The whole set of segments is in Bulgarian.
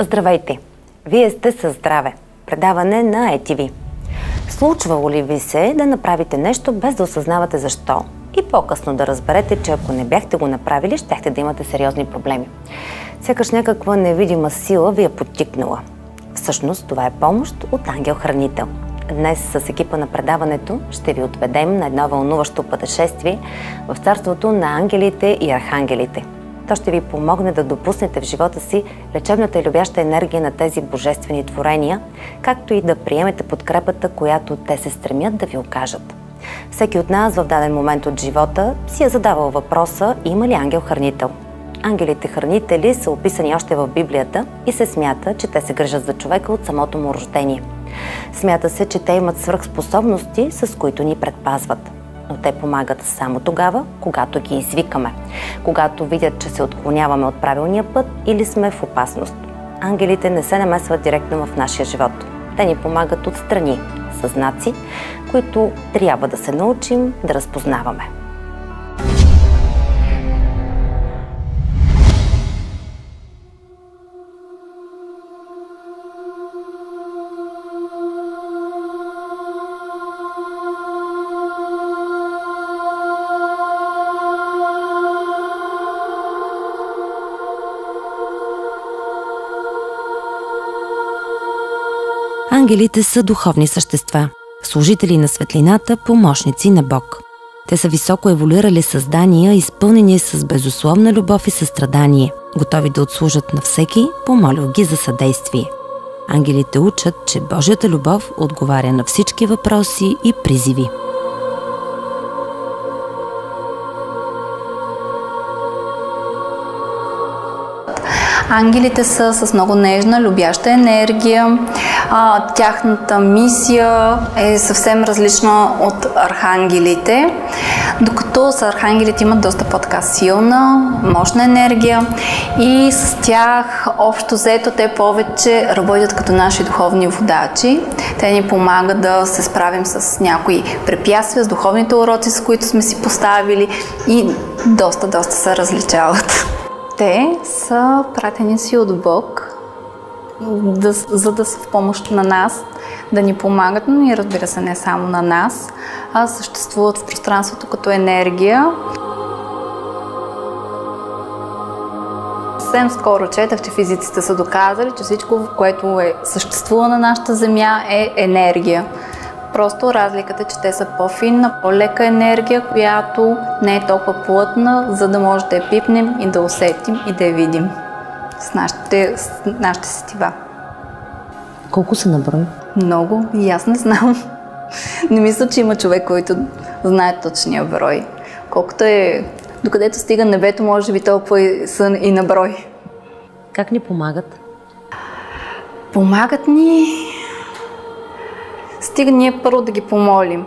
Здравейте! Вие сте със здраве. Предаване на ETV. Случвало ли ви се да направите нещо без да осъзнавате защо и по-късно да разберете, че ако не бяхте го направили, щяхте да имате сериозни проблеми? Сякаш някаква невидима сила ви е подтикнала. Всъщност това е помощ от ангел-хранител. Днес с екипа на предаването ще ви отведем на едно вълнуващо пътешествие в царството на ангелите и архангелите. То ще ви помогне да допуснете в живота си лечебната и любяща енергия на тези божествени творения, както и да приемете подкрепата, която те се стремят да ви окажат. Всеки от нас в даден момент от живота си е задавал въпроса: има ли ангел-хранител? Ангелите-хранители са описани още в Библията и се смята, че те се грижат за човека от самото му рождение. Смята се, че те имат свръхспособности, с които ни предпазват. Но те помагат само тогава, когато ги извикаме, когато видят, че се отклоняваме от правилния път или сме в опасност. Ангелите не се намесват директно в нашия живот. Те ни помагат отстрани, със знаци, които трябва да се научим да разпознаваме. Ангелите са духовни същества, служители на светлината, помощници на Бог. Те са високо еволюирали създания, изпълнени с безусловна любов и състрадание, готови да отслужат на всеки, помолил ги за съдействие. Ангелите учат, че Божията любов отговаря на всички въпроси и призиви. Ангелите са с много нежна, любяща енергия. Тяхната мисия е съвсем различна от архангелите, докато с архангелите имат доста по-така силна, мощна енергия и с тях общо взето те повече работят като наши духовни водачи. Те ни помагат да се справим с някои препятствия, с духовните уроци, с които сме си поставили и доста се различават. Те са пратеници от Бог, за да са в помощ на нас, да ни помагат, но и разбира се не само на нас, а съществуват в пространството като енергия. Съвсем скоро четах, че физиците са доказали, че всичко, което съществува на нашата Земя, е енергия. Просто разликата е, че те са по-финна, по-лека енергия, която не е толкова плътна, за да може да я пипнем и да усетим и да я видим с нашите сетива. Колко са на брой? Много. И аз не знам. Не мисля, че има човек, който знае точния брой. Колкото е, докъдето стига небето, може би толкова са и на брой. Как ни помагат? Помагат ни... Стига ние първо да ги помолим.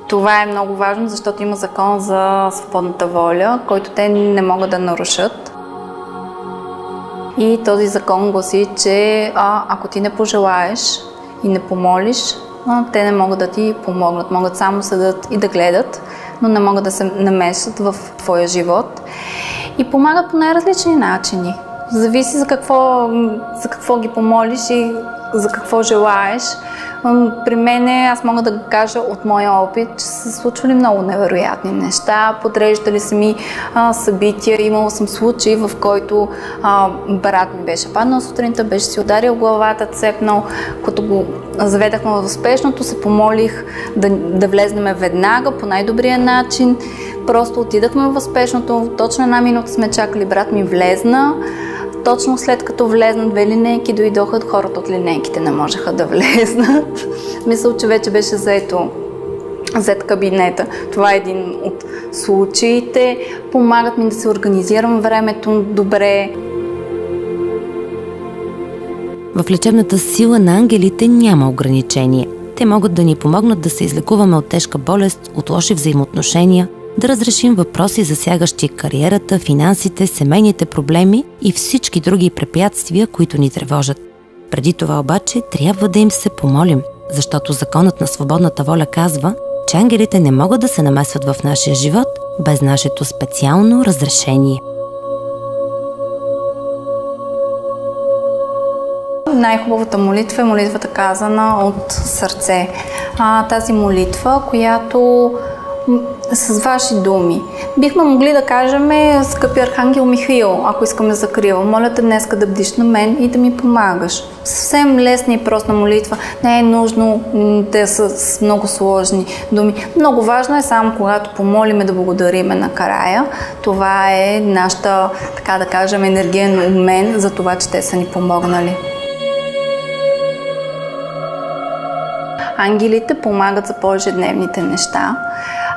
Това е много важно, защото има закон за свободната воля, който те не могат да нарушат. И този закон гласи, че ако ти не пожелаеш и не помолиш, те не могат да ти помогнат. Могат само седат и да гледат, но не могат да се намесят в твоя живот. И помагат по най-различни начини. Зависи за какво ги помолиш и за какво желаеш. При мен, аз мога да кажа от моя опит, че са случвали много невероятни неща, подреждали са ми събития. Имала съм случаи, в който брат ми беше паднал сутринта, беше си ударил главата, цепнал. Като го заведахме в спешното, се помолих да влезнем веднага по най-добрия начин. Просто отидахме в спешното, точно една минута сме чакали, брат ми влезна. Точно след като влезнат 2 линейки, дойдоха хората от линейките, не можеха да влезнат. Мисля, че вече беше зет кабинета. Това е един от случаите. Помагат ми да се организирам времето добре. В лечебната сила на ангелите няма ограничение. Те могат да ни помогнат да се излекуваме от тежка болест, от лоши взаимоотношения, да разрешим въпроси, засягащи кариерата, финансите, семейните проблеми и всички други препятствия, които ни тревожат. Преди това обаче трябва да им се помолим, защото законът на свободната воля казва, че ангелите не могат да се намесват в нашия живот без нашето специално разрешение. най-хубавата молитва е молитвата казана от сърце. Тази молитва, която с ваши думи. Бихме могли да кажем: скъпи Архангел Михаил, ако искаме закрила, моля те днеска да бдиш на мен и да ми помагаш. Съвсем лесна и проста молитва. Не е нужно те са с много сложни думи. Много важно е само когато помолиме да благодариме накрая. Това е нашата, така да кажем, енергиен обмен за това, че те са ни помогнали. Ангелите помагат за по-ежедневните неща.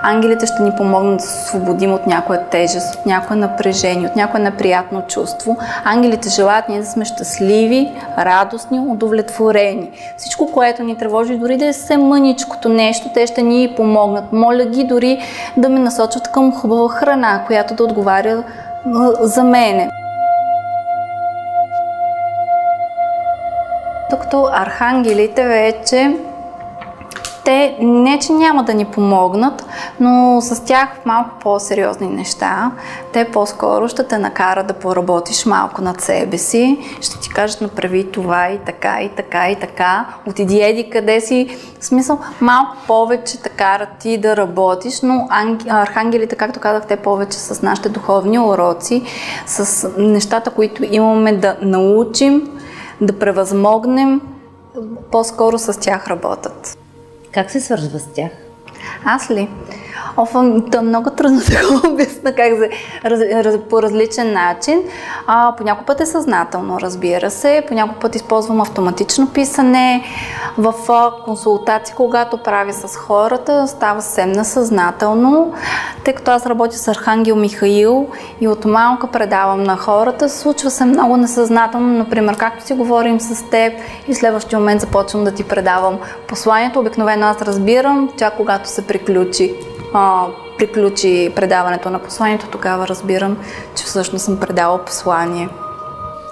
Ангелите ще ни помогнат да се освободим от някоя тежест, от някое напрежение, от някое неприятно чувство. Ангелите желаят ние да сме щастливи, радостни, удовлетворени. Всичко, което ни тревожи, дори да е съвсем мъничкото нещо, те ще ни помогнат. Моля ги дори да ме насочат към хубава храна, която да отговаря за мене. Докато архангелите вече те не, че няма да ни помогнат, но с тях малко по-сериозни неща. Те по-скоро ще те накарат да поработиш малко над себе си. Ще ти кажат: направи това и така, и така, и така. Отиди еди къде си. В смисъл, малко повече те карат ти да работиш, но архангелите, както казах, те повече с нашите духовни уроци, с нещата, които имаме да научим, да превъзмогнем, по-скоро с тях работят. Как се свързва с тях? Аз ли? Много трудно да го обясня по различен начин. По някой път е съзнателно, разбира се. По някой път използвам автоматично писане. В консултации, когато правя с хората, става съвсем несъзнателно. Тъй като аз работя с Архангел Михаил и от малка предавам на хората, случва се много несъзнателно. Например, както си говорим с теб и в следващия момент започвам да ти предавам посланието. Обикновено аз разбирам, чак когато се приключи предаването на посланието, тогава разбирам, че всъщност съм предала послание.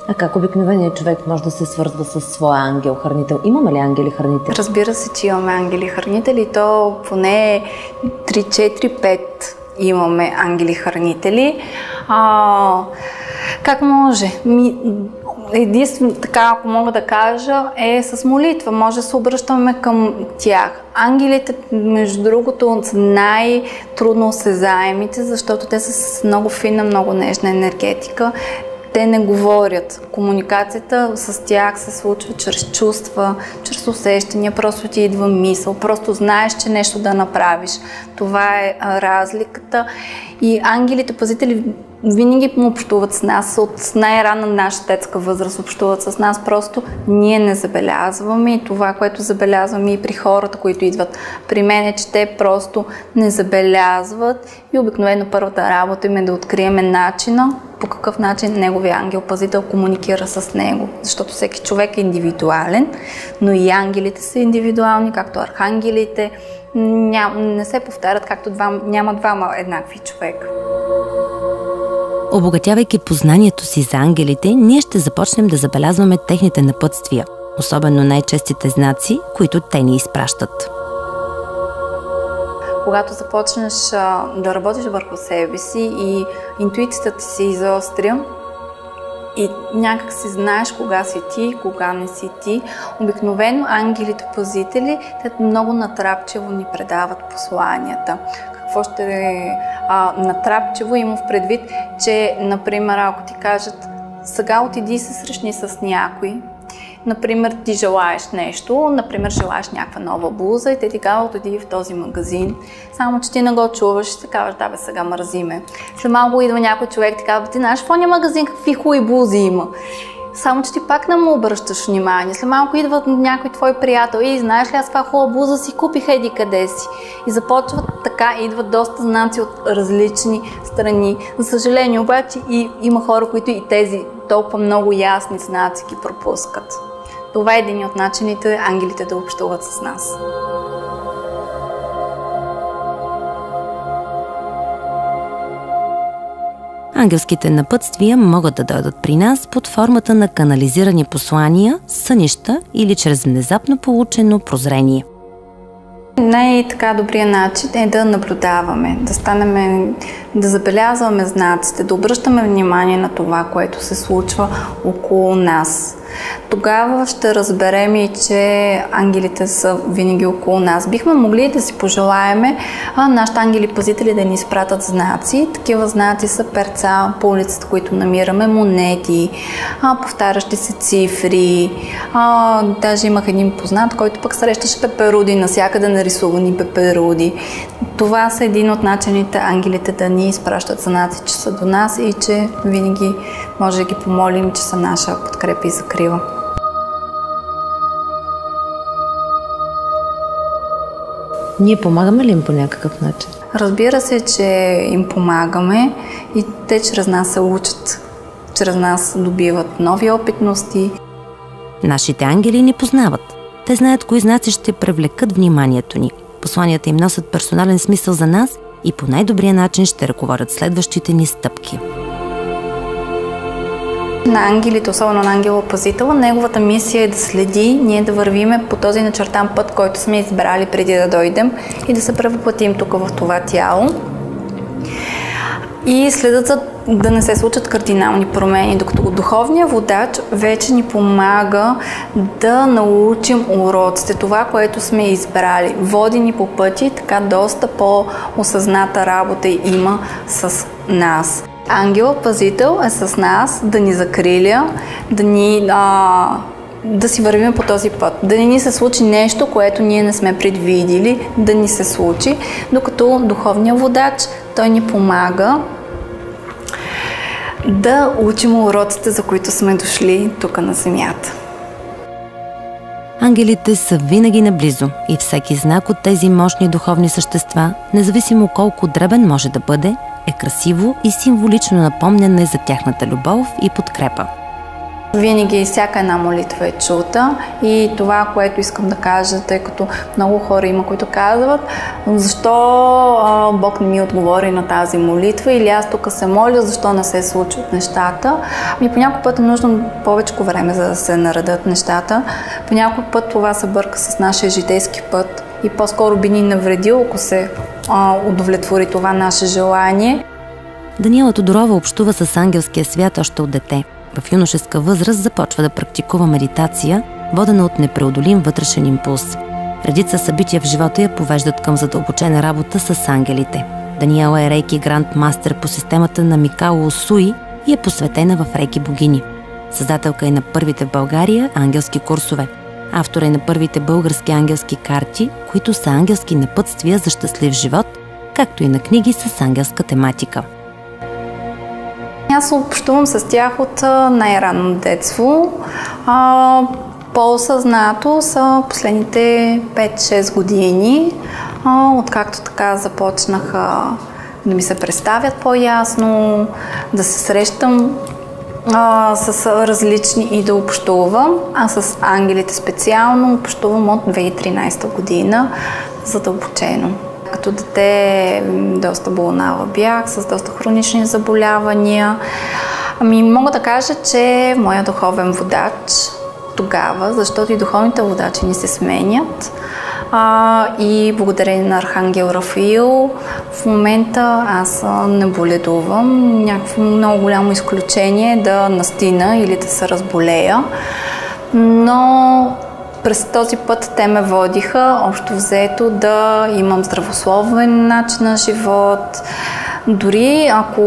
А как обикновеният човек може да се свързва с своя ангел-хранител? Имаме ли ангели-хранители? Разбира се, че имаме ангели-хранители. То поне 3-4-5 имаме ангели-хранители. Как може? Единствено, така, ако мога да кажа, е с молитва. Може да се обръщаме към тях. Ангелите, между другото, са най-трудно осезаемите, защото те са с много финна, много нежна енергетика. Те не говорят. Комуникацията с тях се случва чрез чувства, чрез усещания, просто ти идва мисъл, просто знаеш, че нещо да направиш. Това е разликата. И ангелите, пазители, винаги общуват с нас, от най-ранна наша детска възраст общуват с нас, просто ние не забелязваме и това, което забелязваме и при хората, които идват при мен, е, че те просто не забелязват и обикновено първата работа им е да откриеме начина, по какъв начин неговия ангел-пазител комуникира с него, защото всеки човек е индивидуален, но и ангелите са индивидуални, както архангелите, не се повтарят, както няма двама еднакви човека. Обогатявайки познанието си за ангелите, ние ще започнем да забелязваме техните напътствия, особено най-честите знаци, които те ни изпращат. Когато започнеш да работиш върху себе си и интуицията ти се изостря и някак си знаеш кога си ти, кога не си ти, обикновено ангелите-пазители, те много натрапчево ни предават посланията. Какво ще е натрапчево, има в предвид, че, например, ако ти кажат: сега отиди и се срещни с някой, например, ти желаеш нещо, например, желаеш някаква нова блуза и те ти казват: отиди в този магазин, само че ти не го чуваш и се казваш: да бе, сега мързиме. След малко идва някой човек и ти казва: ти знаеш в ония магазин какви хубави блузи има. Само че ти пак не му обръщаш внимание. След малко идва някой твой приятел и знаеш ли, аз това хубава блуза си купих еди къде си. И започват така, идват доста знаци от различни страни. За съжаление обаче има хора, които и тези толкова много ясни знаци ги пропускат. Това е един от начините ангелите да общуват с нас. Ангелските напътствия могат да дойдат при нас под формата на канализирани послания, сънища или чрез внезапно получено прозрение. Най-така добрият начин е да наблюдаваме, да забелязваме знаците, да обръщаме внимание на това, което се случва около нас. тогава ще разберем и, че ангелите са винаги около нас. Бихме могли да си пожелаеме нашите ангели-пазители да ни изпратят знаци. Такива знаци са перца по улицата, които намираме, монети, повтарящи се цифри. Даже имах един познат, който пък срещаше пеперуди, навсякъде нарисувани пеперуди. Това са един от начините ангелите да ни изпращат знаци, че са до нас и че винаги може да ги помолим, че са наша подкрепа и закрила. Ние помагаме ли им по някакъв начин? Разбира се, че им помагаме и те чрез нас се учат, чрез нас добиват нови опитности. Нашите ангели ни познават. Те знаят кои знаци ще привлекат вниманието ни. Посланията им носят персонален смисъл за нас и по най-добрия начин ще ръководят следващите ни стъпки. На ангелите, особено на ангела-пазителя, неговата мисия е да следи ние да вървиме по този начертан път, който сме избрали преди да дойдем и да се превъплатим тук в това тяло. И следят да не се случат кардинални промени, докато духовният водач вече ни помага да научим уроците, това, което сме избрали. Води ни по пъти, така доста по-осъзната работа има с нас. Ангел-пазител е с нас да ни закриля, да си вървим по този път. Да не ни се случи нещо, което ние не сме предвидили да ни се случи, докато духовният водач, той ни помага да учим уроците, за които сме дошли тук на земята. Ангелите са винаги наблизо и всеки знак от тези мощни духовни същества, независимо колко дребен може да бъде, е красиво и символично напомняне за тяхната любов и подкрепа. Винаги всяка една молитва е чута и това, което искам да кажа, тъй като много хора има, които казват защо Бог не ми отговори на тази молитва или аз тук се моля, защо не се случват нещата. По някой път е нужно повече време, за да се наредят нещата. По някой път това се бърка с нашия житейски път и по-скоро би ни навредил, ако се удовлетвори това наше желание. Даниела Тодорова общува с ангелския свят още от дете. В юношеска възраст започва да практикува медитация, водена от непреодолим вътрешен импулс. Редица събития в живота я повеждат към задълбочена работа с ангелите. Даниела е рейки гранд мастер по системата на Микао Усуи и е посветена в рейки богини. Създателка е на първите в България ангелски курсове. Автор е на първите български ангелски карти, които са ангелски напътствия за щастлив живот, както и на книги с ангелска тематика. Аз общувам с тях от най-ранно детство. По-осъзнато са последните 5-6 години, откакто така започнаха да ми се представят по-ясно, да се срещам с различни и да общувам. А с ангелите специално общувам от 2013 година задълбочено. Като дете доста болнава бях, с доста хронични заболявания. Мога да кажа, че моя духовен водач тогава, защото и духовните водачи ни се сменят, и благодарение на Архангел Рафаил, в момента аз не боледувам. Някакво много голямо изключение да настина или да се разболея. Но през този път те ме водиха, общо взето, да имам здравословен начин на живот. Дори ако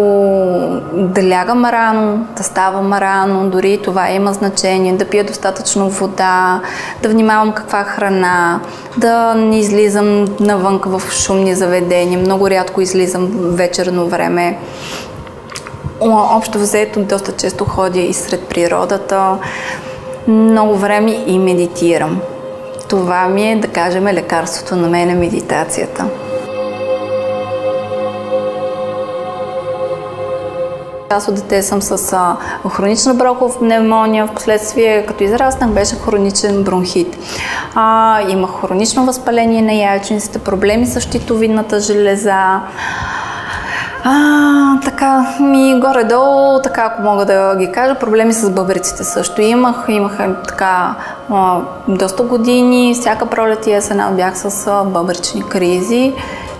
да лягам рано, да ставам рано, дори това има значение, да пия достатъчно вода, да внимавам каква храна, да не излизам навън в шумни заведения. Много рядко излизам вечерно време. Общо взето, доста често ходя и сред природата. Много време и медитирам. Това ми е, да кажем, лекарството на мен е медитацията. Аз от дете съм с хронична бронхова пневмония, в последствие като израснах беше хроничен бронхит. Имах хронично възпаление на яйчниците, проблеми с щитовидната железа. Така горе-долу, така ако мога да ги кажа, проблеми с бъбреците също имах така доста години, всяка пролет и есен бях с бъбречни кризи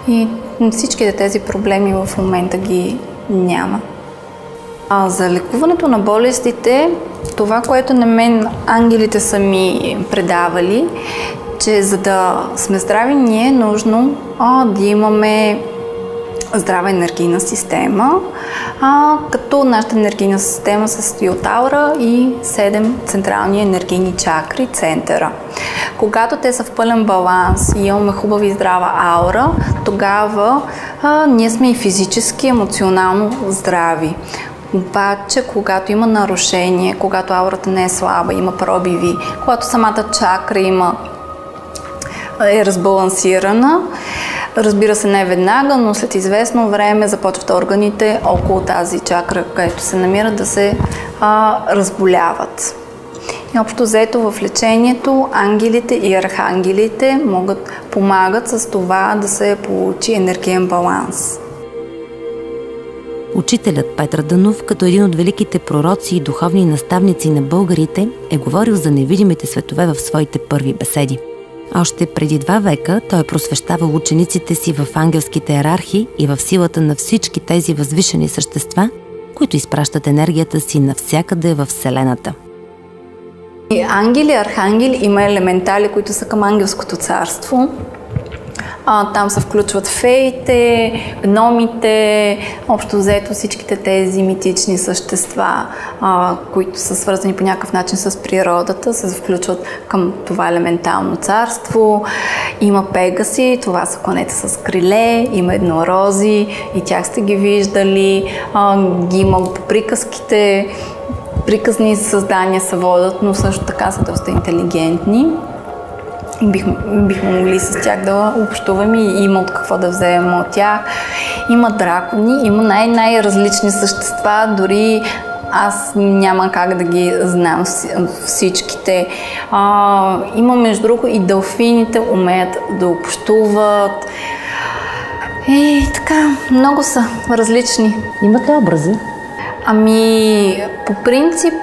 и всичките тези проблеми в момента ги няма. За лекуването на болестите Това, което на мен ангелите са ми предавали, че за да сме здрави, ние е нужно да имаме здрава енергийна система, като нашата енергийна система се състои от аура и 7 централни енергийни чакри, центъра. Когато те са в пълен баланс и имаме хубава и здрава аура, тогава ние сме и физически, емоционално здрави. Обаче, когато има нарушение, когато аурата не е слаба, има пробиви, когато самата чакра е разбалансирана, разбира се, не веднага, но след известно време започват органите около тази чакра, където се намират, да се разболяват. И общо взето в лечението ангелите и архангелите помагат с това да се получи енергиен баланс. Учителят Петър Дънов, като един от великите пророци и духовни наставници на българите, е говорил за невидимите светове в своите първи беседи. Още преди 2 века той просвещавал учениците си в ангелските йерархии и в силата на всички тези възвишени същества, които изпращат енергията си навсякъде във Вселената. Ангели, архангели, има елементали, които са към ангелското царство. Там се включват феите, гномите, общо взето всичките тези митични същества, които са свързани по някакъв начин с природата, се включват към това елементално царство. Има пегаси, това са конете с криле, има еднорози и тях сте ги виждали, ги има по приказките. Приказни създания се водят, но също така са доста интелигентни. Бихме могли с тях да общуваме и има от какво да вземем от тях. Има дракони, има най-различни същества, дори аз няма как да ги знам всичките. Има между другото и делфините умеят да общуват. И така, много са различни. Имат ли образи? По принцип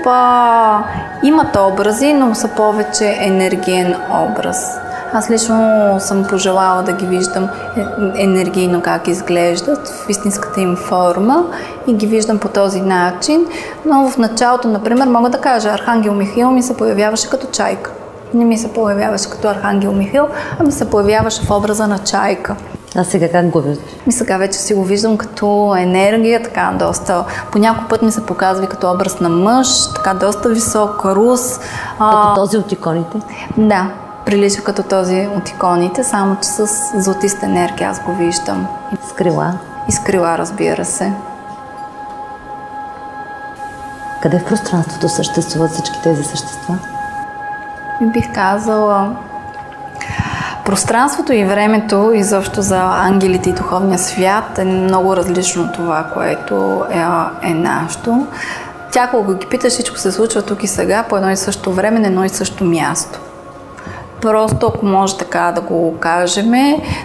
имат образи, но са повече енергиен образ. Аз лично съм пожелала да ги виждам енергийно как изглеждат в истинската им форма и ги виждам по този начин, но в началото, например, мога да кажа, Архангел Михаил ми се появяваше като чайка. Не ми се появяваше като Архангел Михаил, а ми се появяваше в образа на чайка. А сега как го виждаш? Сега вече си го виждам като енергия, така доста. По някой път ми се показва като образ на мъж, така доста висок, рус. Като този от иконите? Да, прилича като този от иконите, само че с златиста енергия аз го виждам. С крила? И с крила, разбира се. Къде в пространството съществуват всички тези същества? Бих казала, пространството и времето, изобщо за ангелите и духовния свят, е много различно от това, което е нашето. Тя, когато ги питаш, всичко се случва тук и сега, по едно и също време, на едно и също място. Просто, ако може така да го кажем,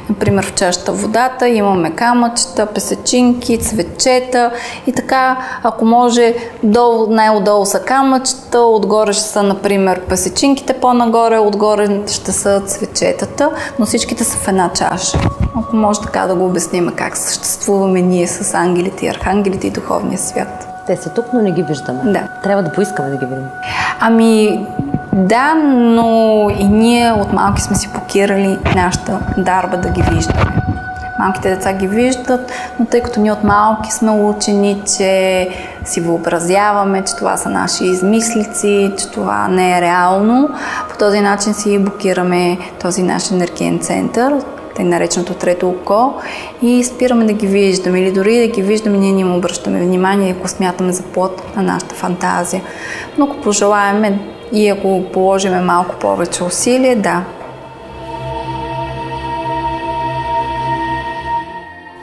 например в чашата водата имаме камъчета, песечинки, цветчета и така, ако може, най-отдолу са камъчета, отгоре ще са, например, песечинките, по-нагоре, отгоре ще са цветчетата, но всичките са в една чаша. Ако може така да го обясним как съществуваме ние с ангелите и архангелите и духовния свят. Те са тук, но не ги виждаме. Да. Трябва да поискаме да ги видим. Да, но и ние от малки сме си покирали нашата дарба да ги виждаме. Малките деца ги виждат, но тъй като ние от малки сме учени, че си въобразяваме, че това са наши измислици, че това не е реално, по този начин си блокираме този наш енергиен център, тъй нареченото трето око, и спираме да ги виждаме. Или дори да ги виждаме, ние не им обръщаме внимание, ако смятаме за плод на нашата фантазия. Но ако пожелаем и ако положим малко повече усилие, да.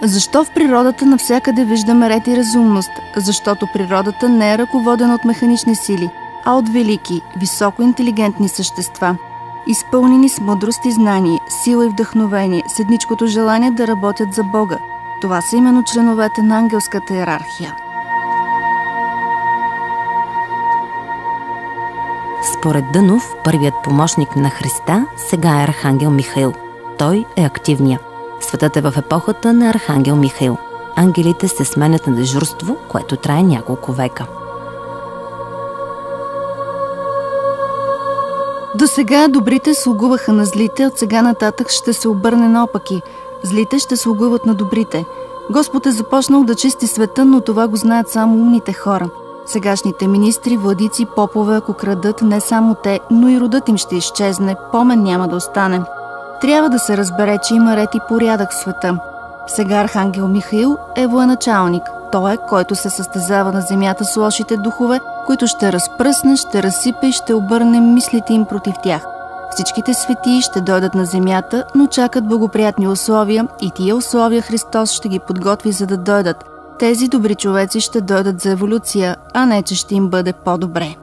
Защо в природата навсякъде виждаме ред и разумност? Защото природата не е ръководена от механични сили, а от велики, високо интелигентни същества, изпълнени с мъдрост и знание, сила и вдъхновение, с едничкото желание да работят за Бога. Това са именно членовете на ангелската йерархия. Според Дънов, първият помощник на Христа сега е Архангел Михаил. Той е активният. Светът е в епохата на Архангел Михаил. Ангелите се сменят на дежурство, което трае няколко века. До сега добрите слугуваха на злите, от сега нататък ще се обърне наопаки. Злите ще слугуват на добрите. Господ е започнал да чисти света, но това го знаят само умните хора. Сегашните министри, владици, попове, ако крадат, не само те, но и родът им ще изчезне, помен няма да остане. Трябва да се разбере, че има ред и порядък в света. Сега Архангел Михаил е военачалник. Той е, който се състезава на земята с лошите духове, които ще разпръсне, ще разсипе и ще обърне мислите им против тях. Всичките светии ще дойдат на земята, но чакат благоприятни условия и тия условия Христос ще ги подготви, за да дойдат. Тези добри човеци ще дойдат за еволюция, а не че ще им бъде по-добре.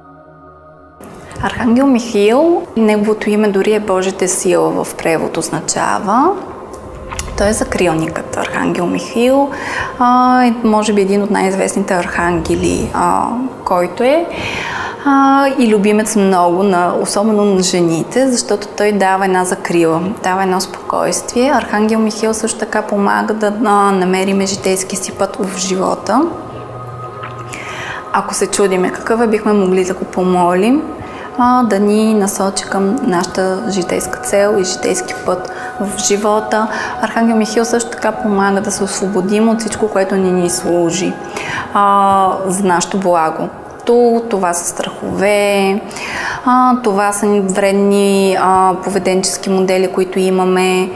Архангел Михаил, неговото име дори е Божията сила в превод означава. Той е закрилникът, Архангел Михаил, може би един от най-известните архангели, който е. И любимец много, особено на жените, защото той дава една закрила, дава едно спокойствие. Архангел Михаил също така помага да намериме житейски си път в живота. Ако се чудиме какъв е, бихме могли да го помолим да ни насочи към нашата житейска цел и житейски път в живота. Архангел Михаил също така помага да се освободим от всичко, което ни служи за нашето благо. Това са страхове, това са вредни поведенчески модели, които имаме.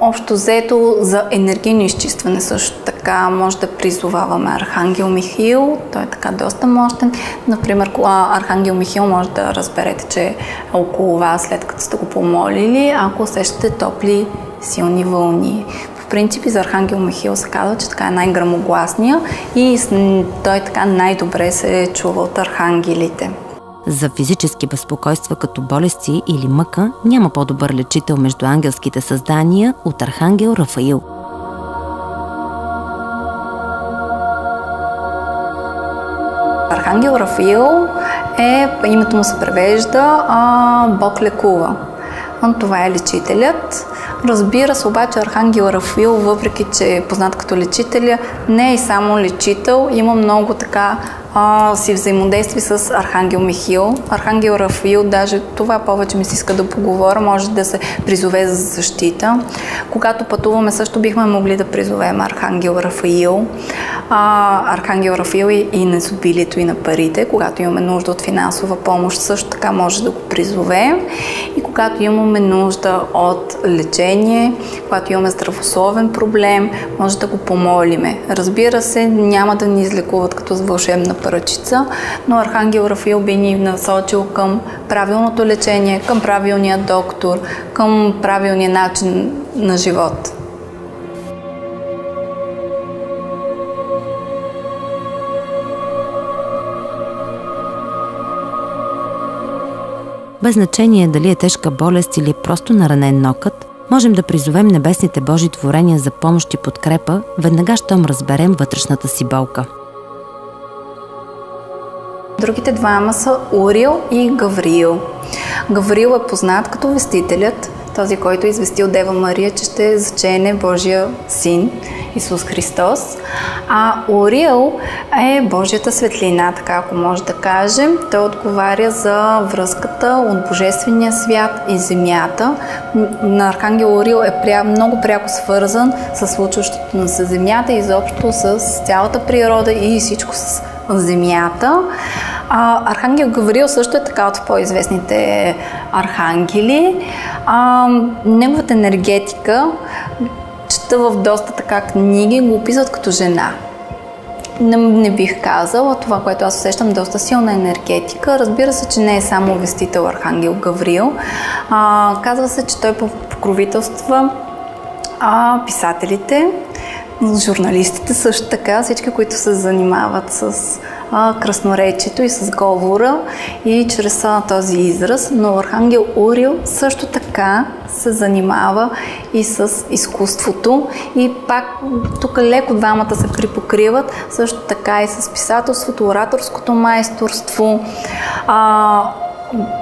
Общо взето за енергийно изчистване също така може да призоваваме Архангел Михаил. Той е така доста мощен. Например, Архангел Михаил може да разберете, че е около вас след като сте го помолили, ако усещате топли, силни вълни. В принцип за Архангел Михаил се казва, че така е най-грамогласния и той така най-добре се чува от архангелите. За физически безпокойства като болести или мъка няма по-добър лечител между ангелските създания от Архангел Рафаил. Архангел Рафаил името му се превежда Бог лекува. Това е лечителят. Разбира се, обаче Архангел Рафаил, въпреки че е познат като лечителя, не е само лечител, има много така си взаимодействие с Архангел Михаил. Архангел Рафаил, даже това повече ми се иска да поговоря, може да се призове за защита. Когато пътуваме, също бихме могли да призовем Архангел Рафаил. Архангел Рафаил и на изобилието и на парите. Когато имаме нужда от финансова помощ, също така може да го призовем. И когато имаме нужда от лечение, когато имаме здравословен проблем, може да го помолиме. Разбира се, няма да ни излекуват като с вълшебна пръчица, но Архангел Рафаил би ни насочил към правилното лечение, към правилния доктор, към правилния начин на живот. Без значение дали е тежка болест или просто наранен нокът, можем да призовем небесните Божи творения за помощ и подкрепа, веднага щом разберем вътрешната си болка. Другите двама са Урил и Гавриил. Гавриил е познат като вестителят, този, който е известил Дева Мария, че ще зачене Божия син Исус Христос. А Урил е Божията светлина, така ако може да кажем. Той отговаря за връзката от Божествения свят и земята. На Архангел Урил е много пряко свързан с случващото на земята, изобщо с цялата природа и всичко с земята. Архангел Гавриил също е така от по-известните архангели. Неговата енергетика, чета в доста така книги, го описват като жена. Не бих казала, това, което аз усещам, доста силна енергетика. Разбира се, че не е само вестител Архангел Гавриил. Казва се, че той покровителства писателите, журналистите също така, всички, които се занимават с красноречието и с говора и чрез този израз, но Архангел Урил също така се занимава и с изкуството и пак тук леко двамата се припокриват, също така и с писателството, ораторското майсторство.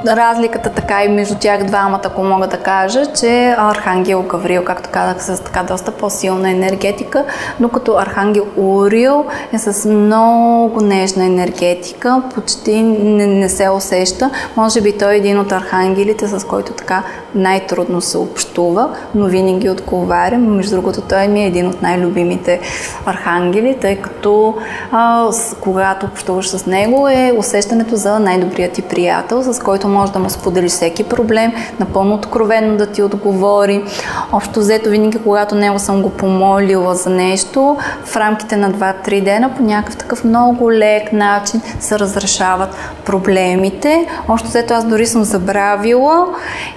разликата така и между тях двамата, ако мога да кажа, че Архангел Гавриил, както казах, с така доста по-силна енергетика, докато Архангел Урил е с много нежна енергетика, почти не се усеща. Може би той е един от архангелите, с който така най-трудно се общува, но винаги отговаря. Между другото, той ми е един от най-любимите архангели, тъй като когато общуваш с него е усещането за най-добрият ти приятел, с който може да му споделиш всеки проблем, напълно откровенно да ти отговори. Общо взето, винаги когато него съм го помолила за нещо, в рамките на 2-3 дена по някакъв такъв много лек начин се разрешават проблемите. Общо взето, аз дори съм забравила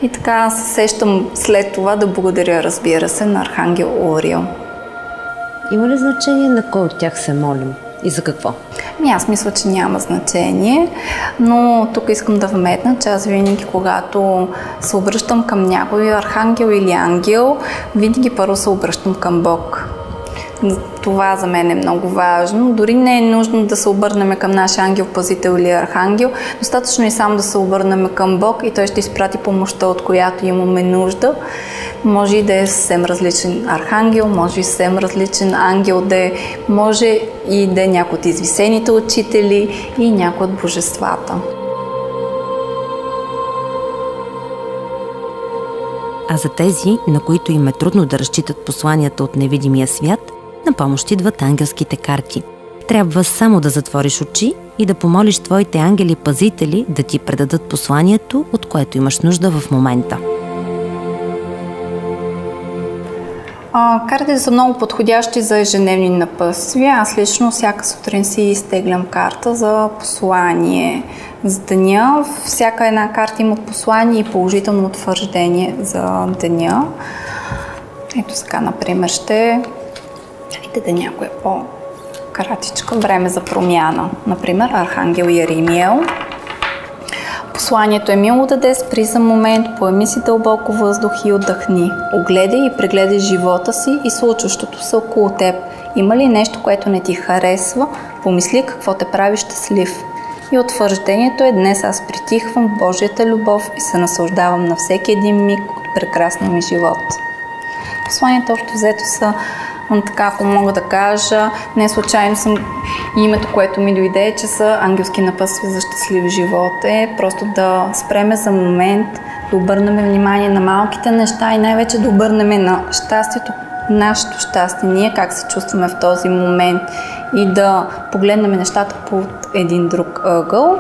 и така се сещам след това да благодаря, разбира се, на Архангел Урил. Има ли значение на кой от тях се молим и за какво? Аз мисля, че няма значение, но тук искам да вметна, че аз винаги, когато се обръщам към някой архангел или ангел, винаги първо се обръщам към Бог. Това за мен е много важно. Дори не е нужно да се обърнем към нашия ангел-пазител или архангел. Достатъчно е само да се обърнем към Бог и той ще изпрати помощта, от която имаме нужда. Може и да е съвсем различен архангел, може и съвсем различен ангел да е, може и да е някой от извисените учители и някой от божествата. А за тези, на които им е трудно да разчитат посланията от невидимия свят, на помощ идват ангелските карти. Трябва само да затвориш очи и да помолиш твоите ангели-пазители да ти предадат посланието, от което имаш нужда в момента. Картите са много подходящи за ежедневни напътствия. Аз лично всяка сутрин си изтеглям карта за послание за деня. Всяка една карта има послание и положително утвърждение за деня. Ето сега, например, ще да някоя по-кратичка време за промяна. Например, Архангел Яримиел. Посланието е: мило даде, спри за момент, поеми си дълбоко въздух и отдъхни. Огледай и прегледай живота си и случващото се около теб. Има ли нещо, което не ти харесва? Помисли какво те прави щастлив. И утвърждението е: днес аз притихвам в Божията любов и се наслаждавам на всеки един миг от прекрасния ми живот. Посланията общо взето са, така ако мога да кажа, не случайно съм името, което ми дойде, че са ангелски напътствия за щастлив живот. Е просто да спреме за момент, да обърнем внимание на малките неща и най-вече да обърнем на щастието, нашето щастие, ние как се чувстваме в този момент и да погледнем нещата по един друг ъгъл.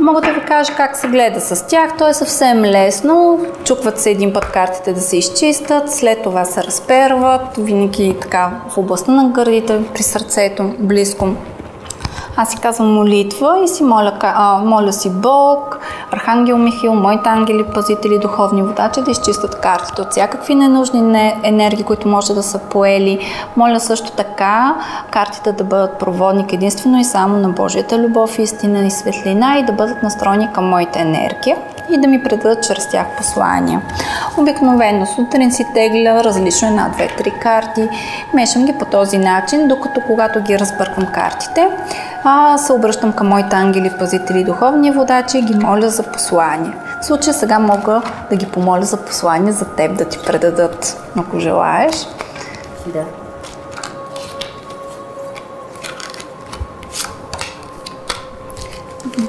Мога да ви кажа как се гледа с тях. То е съвсем лесно. Чукват се един път картите да се изчистят, след това се разперват, винаги така в областта на гърдите, при сърцето, близко. Аз си казвам молитва и си моля си Бог, Архангел Михаил, моите ангели, пазители, духовни водачи да изчистят картите от всякакви ненужни енергии, които може да са поели. Моля също така картите да бъдат проводник единствено и само на Божията любов, истина и светлина и да бъдат настроени към моята енергия и да ми предадат чрез тях послания. Обикновено сутрин си тегля различно 1, 2, 3 карти, мешам ги по този начин, докато когато ги разбърквам картите, се обръщам към моите ангели, пазители и духовни водачи и ги моля за послание. В случая сега мога да ги помоля за послание за теб да ти предадат, ако желаеш. Да.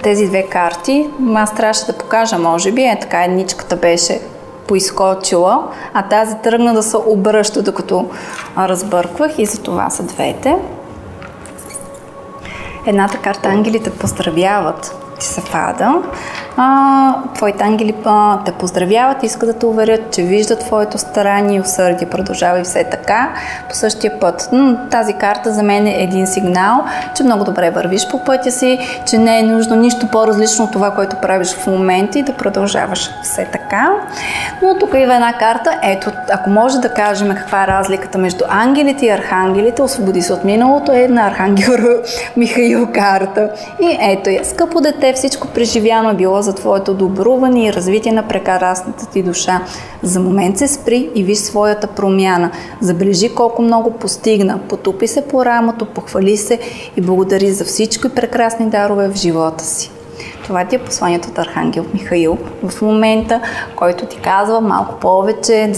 Тези две карти, аз трябваше да покажа, може би, така едничката беше поизкочила, а тази тръгна да се обръща, докато разбърквах и за това са двете. Едната карта ангелите поздравяват, ти се пада. Твоите ангели те поздравяват и искат да те уверят, че виждат твоето старание и усърдие. Продължава и все така по същия път. Тази карта за мен е един сигнал, че много добре вървиш по пътя си, че не е нужно нищо по-различно от това, което правиш в момента и да продължаваш все така. Но тук има една карта. Ето, ако може да кажем каква е разликата между ангелите и архангелите, освободи се от миналото, е на Архангел Михаил карта. И ето я, скъпо дете, всичко преживяно било за твоето добруване и развитие на прекрасната ти душа. За момент се спри и виж своята промяна. Забележи колко много постигна. Потупи се по рамото, похвали се и благодари за всички прекрасни дарове в живота си. Това ти е посланието от Архангел Михаил в момента, който ти казва малко повече,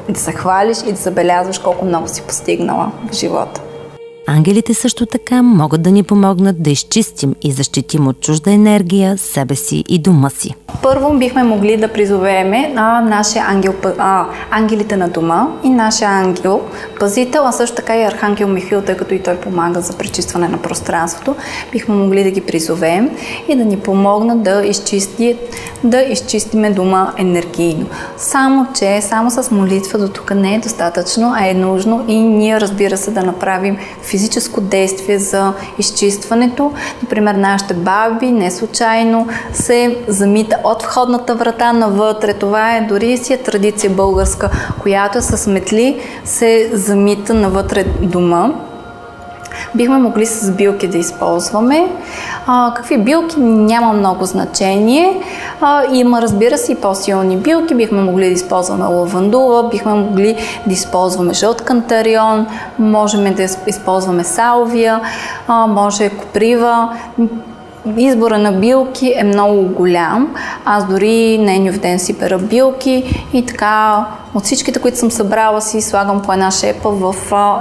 да се хвалиш и да забелязваш колко много си постигнала в живота. Ангелите също така могат да ни помогнат да изчистим и защитим от чужда енергия себе си и дома си. Първо бихме могли да призовеме нашия ангел, ангелите на дома и нашия ангел пазител, а също така и Архангел Михаил, тъй като и той помага за пречистване на пространството. Бихме могли да ги призовем и да ни помогнат да изчистиме дома енергийно. Само с молитва до тук не е достатъчно, а е нужно и ние, разбира се, да направим физическо действие за изчистването. Например, нашите баби не случайно се замита от входната врата навътре. Това е дори си е традиция българска, която с метли се замита навътре дома. Бихме могли с билки да използваме. Какви билки? Няма много значение. Има, разбира се, и по-силни билки. Бихме могли да използваме лавандула, бихме могли да използваме жълт кантарион, можем да използваме салвия, може коприва. Избора на билки е много голям. Аз дори на Еньов ден си пера билки и така от всичките, които съм събрала, си слагам по една шепа в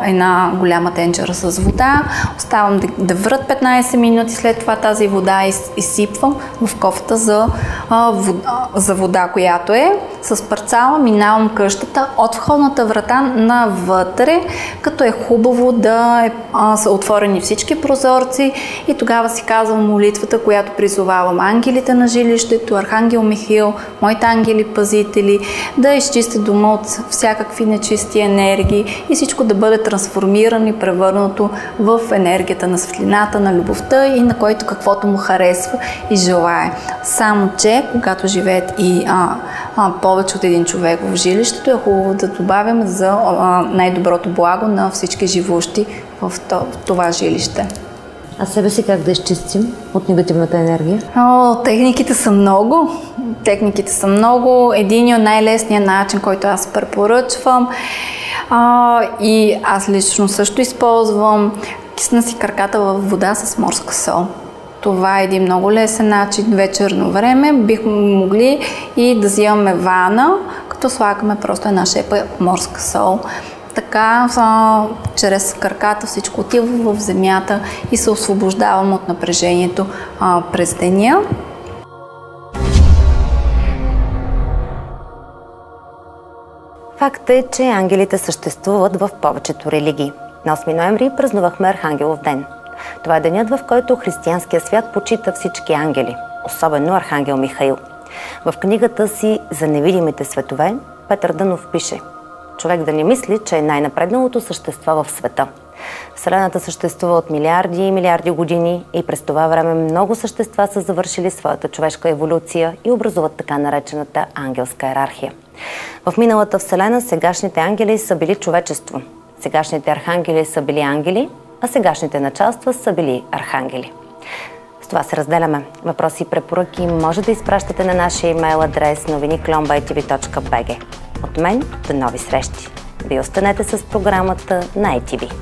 една голяма тенджера с вода. Оставам да врат 15 минути, след това тази вода изсипвам в кофата за вода, която е. С парцала минавам къщата от входната врата навътре, като е хубаво да са отворени всички прозорци и тогава си казвам молитвата, която призовавам ангелите на жилището, Архангел Михаил, моите ангели пазители, да изчистят дома от всякакви нечисти енергии и всичко да бъде трансформирано и превърнато в енергията на светлината, на любовта и на който каквото му харесва и желае. Само че, когато живеят и повече от един човек в жилището, е хубаво да добавим за най-доброто благо на всички живущи в това жилище. А себе си как да изчистим от негативната енергия? Техниките са много. Един от най-лесният начин, който аз препоръчвам и аз лично също използвам, кисна си краката във вода с морска сол. Това е един много лесен начин. Вечерно време бихме могли и да взимаме вана, като слагаме просто една шепа морска сол. Така, чрез краката всичко отива в земята и се освобождавам от напрежението през деня. Факт е, че ангелите съществуват в повечето религии. На 8 ноември празнувахме Архангелов ден. Това е денят, в който християнския свят почита всички ангели, особено Архангел Михаил. В книгата си «За невидимите светове» Петър Дънов пише: човек да не мисли, че е най-напредналото същество в света. Вселената съществува от милиарди и милиарди години и през това време много същества са завършили своята човешка еволюция и образуват така наречената ангелска йерархия. В миналата Вселена сегашните ангели са били човечество, сегашните архангели са били ангели, а сегашните началства са били архангели. С това се разделяме. Въпроси и препоръки може да изпращате на нашия имейл адрес novini@itv.bg. От мен до нови срещи. Вие останете с програмата на ITV.